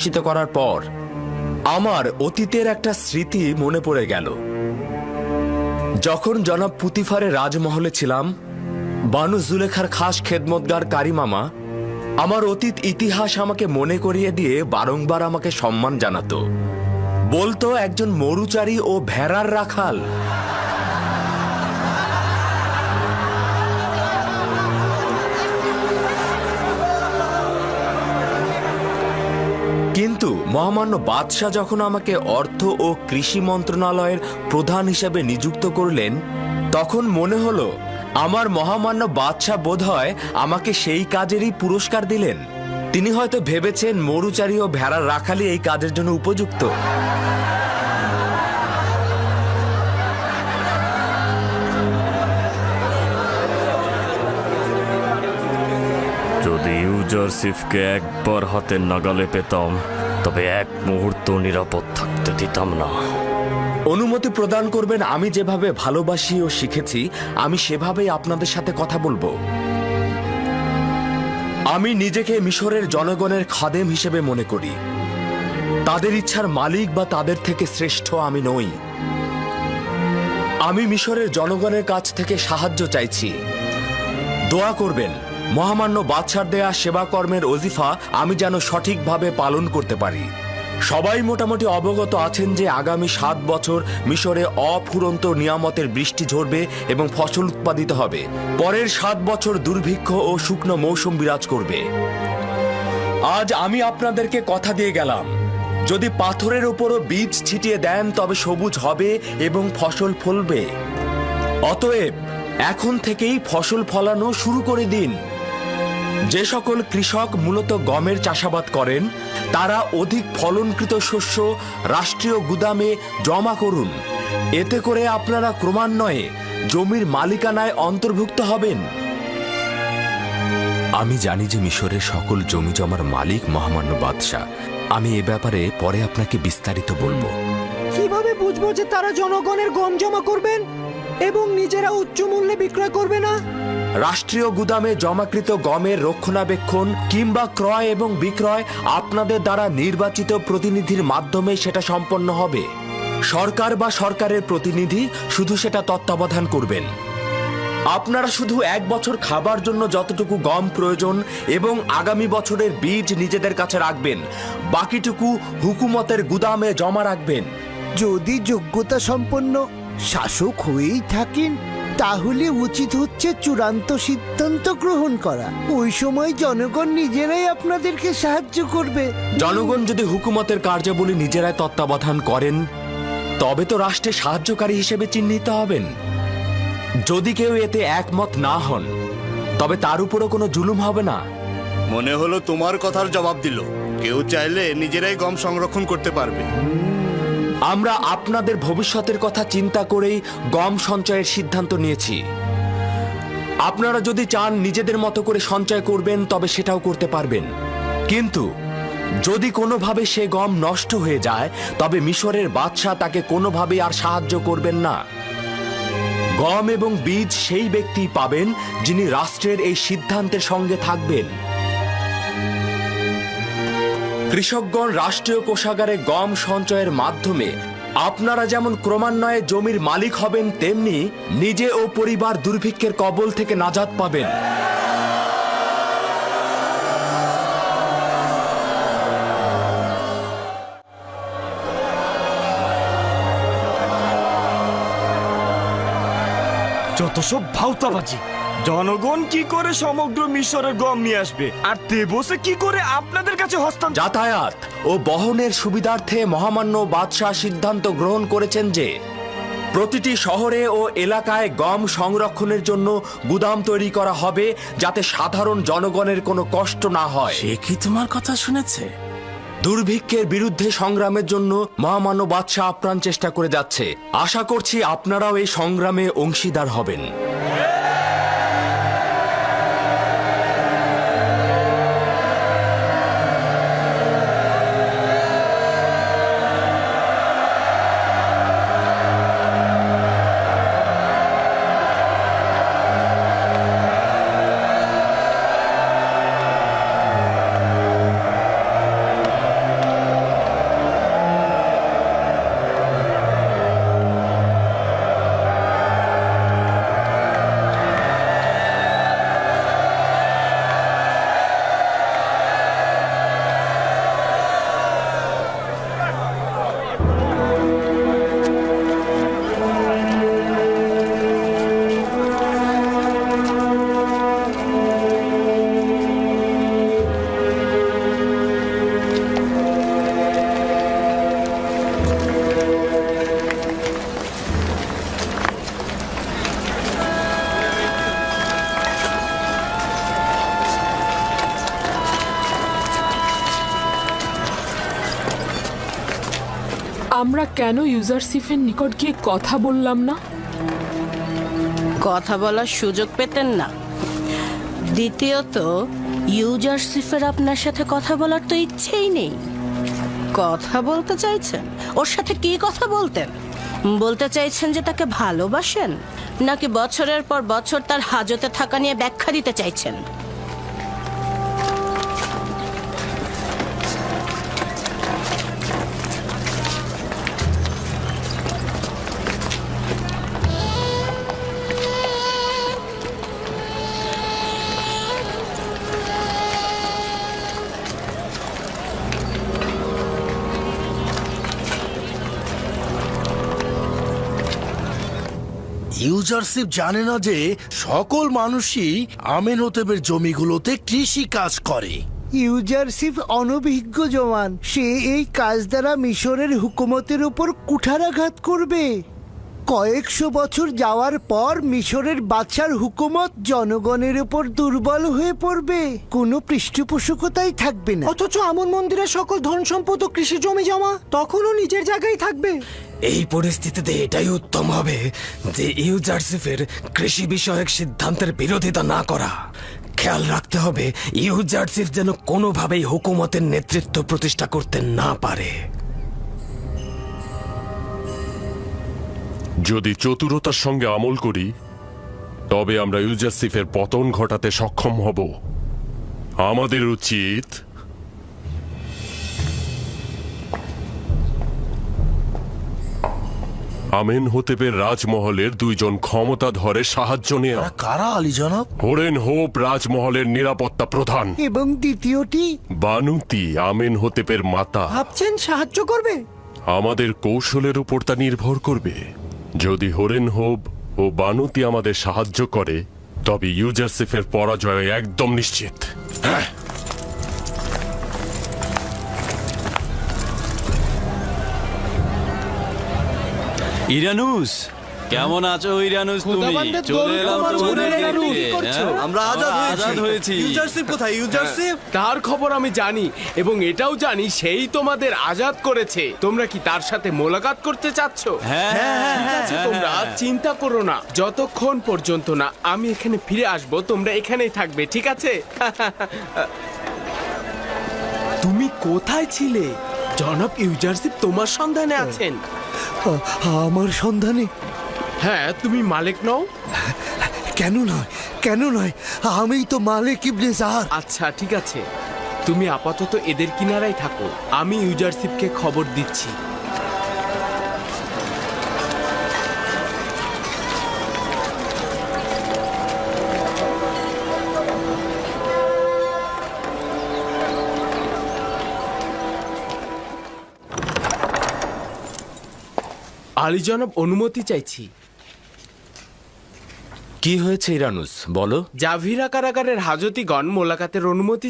প্রকাশিত করার পর আমার অতীতের একটা স্মৃতি মনে পড়ে গেল। যখন জনাব পুতিফারের রাজমহলে ছিলাম, বানু জুলেখার খাস খেদমতগার কারিমামা আমার অতীত ইতিহাস আমাকে মনে করিয়ে দিয়ে বারংবার আমাকে সম্মান জানাতো। বলতো একজন মরুচারী ও ভেড়ার রাখাল। কিন্তু মহামান্য বাদশাহ যখন আমাকে অর্থ ও কৃষি মন্ত্রণালয়ের প্রধান হিসেবে নিযুক্ত করলেন, তখন মনে হলো আমার মহামান্য বাদশাহ বোধহয় আমাকে সেই কাজেরই পুরস্কার দিলেন। তিনি হয়তো ভেবেছেন মরুচারী ও ভেড়ার রাখালি এই কাজের জন্য উপযুক্ত। যদি ইউজারশিপকে একবার হাতের নাগালে পেতাম, তবে এক মুহূর্ত নিরাপদ থাকতে দিতাম না। অনুমতি প্রদান করবেন, আমি যেভাবে ভালোবাসি ও শিখেছি আমি সেভাবেই আপনাদের সাথে কথা বলবো। আমি নিজেকে মিশরের জনগণের খাদেম হিসেবে মনে করি। তাদের ইচ্ছার মালিক বা তাদের থেকে শ্রেষ্ঠ আমি নই। আমি মিশরের জনগণের কাছ থেকে সাহায্য চাইছি। দোয়া করবেন মহামান্য বাদশার দেয়া সেবা কর্মের ওজিফা আমি যেন সঠিকভাবে পালন করতে পারি। সবাই মোটামুটি অবগত আছেন যে আগামী 7 বছর মিশরে অফুরন্ত নিয়ামতের বৃষ্টি ঝরবে এবং ফসল উৎপাদিত হবে। পরের 7 বছর দুর্ভিক্ষ ও শুকনো মৌসুম বিরাজ করবে। আজ আমি আপনাদেরকে কথা দিয়ে গেলাম, যদি পাথরের উপরও বীজ ছিটিয়ে দেন তবে সবুজ হবে এবং ফসল ফলবে। অতএব এখন থেকেই ফসল ফলানো শুরু করে দিন। যে সকল কৃষক মূলত গমের চাষাবাদ করেন তারা অধিক ফলনকৃত শস্য রাষ্ট্রীয় গুদামে জমা করুন। এতে করে আপনারা ক্রমান্বয়ে জমির মালিকানায় অন্তর্ভুক্ত হবেন। আমি জানি যে মিশরের সকল জমি জমার মালিক মহামান্য বাদশাহ। আমি এ ব্যাপারে পরে আপনাকে বিস্তারিত বলবো। কিভাবে বুঝবো যে তারা জনগণের গম জমা করবেন এবং নিজেরা উচ্চ মূল্যে বিক্রয় করবে না? রাষ্ট্রীয় গুদামে জমাকৃত গমের রক্ষণাবেক্ষণ কিংবা ক্রয় এবং বিক্রয় আপনাদের দ্বারা নির্বাচিত প্রতিনিধির মাধ্যমে সেটা সম্পন্ন হবে। সরকার বা সরকারের প্রতিনিধি শুধু সেটা তত্ত্বাবধান করবেন। আপনারা শুধু 1 বছর খাবার জন্য যতটুকু গম প্রয়োজন এবং আগামী বছরের বীজ নিজেদের কাছে রাখবেন, বাকিটুকু হুকুমতের গুদামে জমা রাখবেন। যদি যোগ্যতা সম্পন্ন শাসক হয়েই থাকেন, তাহলে উচিত হচ্ছে চূড়ান্ত সিদ্ধান্ত গ্রহণ করা। ওই সময় জনগণ নিজেরাই আপনাদেরকে সাহায্য করবে। জনগণ যদি হুকুমতের কার্যাবলী নিজেরাই তত্ত্বাবধান করেন, তবে তো রাষ্ট্রের সাহায্যকারী হিসেবে চিহ্নিত হবেন। যদি কেউ এতে একমত না হন, তবে তার উপরও কোনো জুলুম হবে না। মনে হলো তোমার কথার জবাব দিল। কেউ চাইলে নিজেরাই গম সংরক্ষণ করতে পারবে। আমরা আপনাদের ভবিষ্যতের কথা চিন্তা করেই গম সঞ্চয়ের সিদ্ধান্ত নিয়েছি। আপনারা যদি চান নিজেদের মতো করে সঞ্চয় করবেন, তবে সেটাও করতে পারবেন। কিন্তু যদি কোনোভাবে সে গম নষ্ট হয়ে যায়, তবে মিশরের বাদশাহ তাকে কোনোভাবেই আর সাহায্য করবেন না। গম এবং বীজ সেই ব্যক্তি পাবেন যিনি রাষ্ট্রের এই সিদ্ধান্তের সঙ্গে থাকবেন। কৃষকগণ রাষ্ট্রীয় কোষাগারে গম সঞ্চয়ের মাধ্যমে আপনারা যেমন ক্রমান্বয়ে জমির মালিক হবেন, তেমনি নিজে ও পরিবার দুর্ভিক্ষের কবল থেকে নাজাত পাবেন। যত সব ভাউতাবাজি! জনগণ কি করে সমগ্র মিশরের গম নিয়ে আসবে, আর তেবসে কি করে আপনাদের কাছে হস্তান্তর? যাতায়াত ও বহনের সুবিধার্থে মহামান্য বাদশাহ সিদ্ধান্ত গ্রহণ করেছেন যে প্রতিটি শহরে ও এলাকায় গম সংরক্ষণের জন্য গুদাম তৈরি করা হবে, যাতে সাধারণ জনগণের কোনো কষ্ট না হয়। সে কি তোমার কথা শুনেছে? দুর্ভিক্ষের বিরুদ্ধে সংগ্রামের জন্য মহামান্য বাদশাহ আপ্রাণ চেষ্টা করে যাচ্ছে। আশা করছি আপনারাও এই সংগ্রামে অংশীদার হবেন। আমরা কেন ইউজারসিফের নিকট গিয়ে কথা বললাম না? কথা বলার সুযোগ পেতেন না। দ্বিতীয়ত, ইউজারসিফের আপনার সাথে কথা বলার তো ইচ্ছেই নেই। কথা বলতে চাইছেন, ওর সাথে কি কথা বলতেন? বলতে চাইছেন যে তাকে ভালোবাসেন, নাকি বছরের পর বছর তার হাজতে থাকা নিয়ে ব্যাখ্যা দিতে চাইছেন? ইউজারশিপ জানে না যে সকল মানুষই আমেনহোতেবের জমিগুলোতে কৃষি কাজ করে। ইউজারশিপ অনভিজ্ঞ জওয়ান, সে এই কাজ দ্বারা মিশরের হুকুমতের উপর কুঠারাঘাত করবে। কয়েকশো বছর যাওয়ার পর মিশরের বাদশার হুকুমত জনগণের উপর দুর্বল হয়ে পড়বে, কোনো পৃষ্ঠপোষকতাই থাকবে না। অথচ আমন মন্দিরের সকল ধন সম্পদ ও কৃষি জমি জমা তখনও নিজের জায়গায় থাকবে। এই পরিস্থিতিতে এটাই উত্তম হবে যে ইউজারসিফের কৃষি বিষয়ক সিদ্ধান্তের বিরোধিতা না করা। খেয়াল রাখতে হবে ইউজারসিফ যেন কোনোভাবেই হুকুমতের নেতৃত্ব প্রতিষ্ঠা করতে না পারে। যদি চতুরতার সঙ্গে আমল করি তবে আমরা ইউজারসিফের পতন ঘটাতে সক্ষম হব। আমাদের উচিত আমেনহোতেবের রাজমহলের দুইজন ক্ষমতাধরের সাহায্য নেওয়া। কারা আলী জনাব? হোরেন হোপ রাজমহলের নিরাপত্তা প্রধান, এবং দ্বিতীয়টি বানুতি আমেনহোতেবের মাতা। ভাবছেন সাহায্য করবে? আমাদের কৌশলের উপর তা নির্ভর করবে। যদি হোরেন হোব ও বানুতি আমাদের সাহায্য করে তবে ইউজারসিফের পরাজয় একদম নিশ্চিত। হ্যাঁ, ইরানুস, কেমন আছো ইরানুস? তুমি চলে এলাম তোমাদের দেখতে। আমরা আজাদ হয়েছি। ইউজারশিপ কোথায়? ইউজারশিপ তার খবর আমি জানি এবং এটাও জানি সেই তোমাদের আজাদ করেছে। তোমরা কি তার সাথে মোলাকাত করতে চাচ্ছ? ঠিক আছে, তোমরা চিন্তা করো না। যতক্ষণ পর্যন্ত না আমি এখানে ফিরে আসব তোমরা এখানেই থাকবে, ঠিক আছে? তুমি কোথায় ছিলে? জনাব ইউজারশিপ তোমার সন্ধানে আছেন। আমার সন্ধানে? হ্যাঁ, তুমি মালিক নও? কেন নয়, কেন নয়, আমিই তো মালিক ইবনে জার। আচ্ছা ঠিক আছে, তুমি আপাতত এদের কিনারায় থাকো, আমি ইউজারশিপকে খবর দিচ্ছি। আলী জনাব, অনুমতি চাইছি। কি হয়েছে ইরানুস, বলো। জাভিরা কারাগারের হাজতিগণ মোলাকাতের অনুমতি